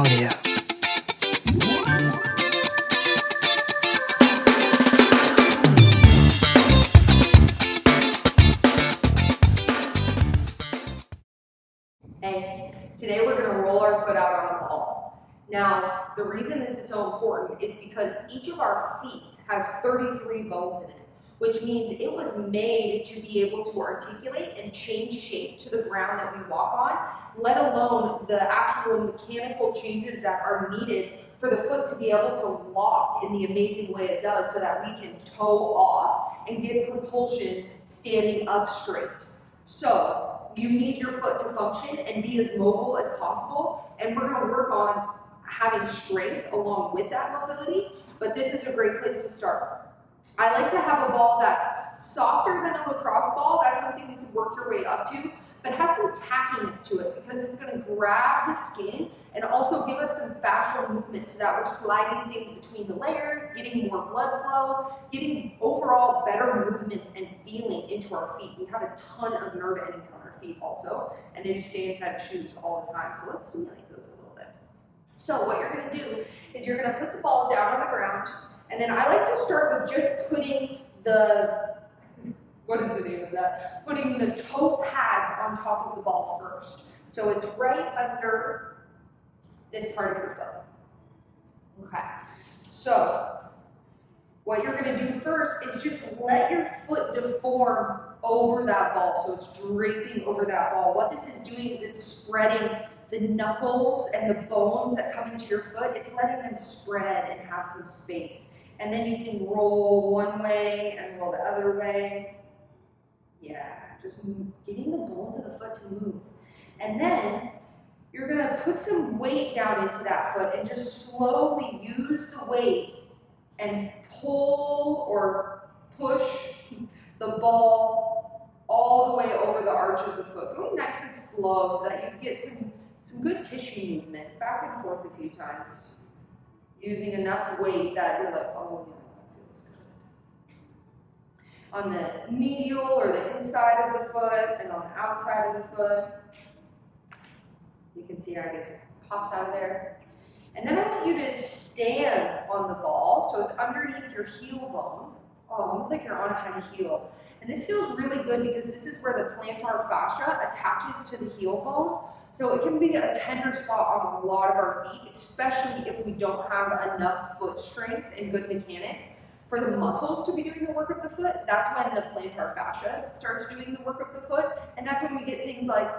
audio. Hey, today we're going to roll our foot out on the ball. Now, the reason this is so important is because each of our feet has 33 bones in it, which means it was made to be able to articulate and change shape to the ground that we walk on, let alone the actual mechanical changes that are needed for the foot to be able to lock in the amazing way it does so that we can toe off and get propulsion standing up straight. So you need your foot to function and be as mobile as possible, and we're going to work on having strength along with that mobility, but this is a great place to start. I like to have a ball that's softer than a lacrosse ball. That's something you can work your way up to, but has some tackiness to it because it's going to grab the skin and also give us some fascial movement so that we're sliding things between the layers, getting more blood flow, getting overall better movement and feeling into our feet. We have a ton of nerve endings on our feet also, and they just stay inside the shoes all the time. So let's stimulate those a little bit. So what you're going to do is you're going to put the ball down on the ground, and then I like to start with just putting the, what is the name of that? Putting the toe pads on top of the ball first. So it's right under this part of your foot. Okay, so what you're going to do first is just let your foot deform over that ball. So it's draping over that ball. What this is doing is it's spreading the knuckles and the bones that come into your foot. It's letting them spread and have some space. And then you can roll one way and roll the other way. Yeah, just getting the bones of the foot to move. And then you're going to put some weight down into that foot and just slowly use the weight and pull or push the ball all the way over the arch of the foot, going nice and slow so that you get some good tissue movement back and forth a few times, using enough weight that you're like, oh yeah, that feels good. On the medial or the inside of the foot and on the outside of the foot. You can see how it pops out of there. And then I want you to stand on the ball, so it's underneath your heel bone. Oh, almost like you're on a high heel. And this feels really good because this is where the plantar fascia attaches to the heel bone. So it can be a tender spot on a lot of our feet, especially if we don't have enough foot strength and good mechanics for the muscles to be doing the work of the foot. That's when the plantar fascia starts doing the work of the foot. And that's when we get things like,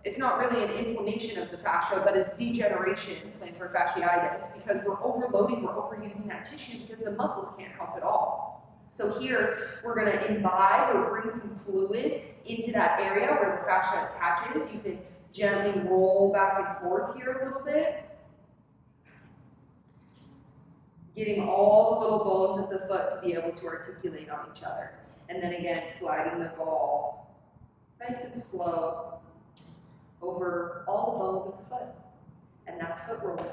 it's not really an inflammation of the fascia, but it's degeneration, plantar fasciitis, because we're overloading, we're overusing that tissue because the muscles can't help at all. So here, we're going to imbibe or bring some fluid into that area where the fascia attaches. You can gently roll back and forth here a little bit, getting all the little bones of the foot to be able to articulate on each other. And then again, sliding the ball nice and slow over all the bones of the foot. And that's foot rolling.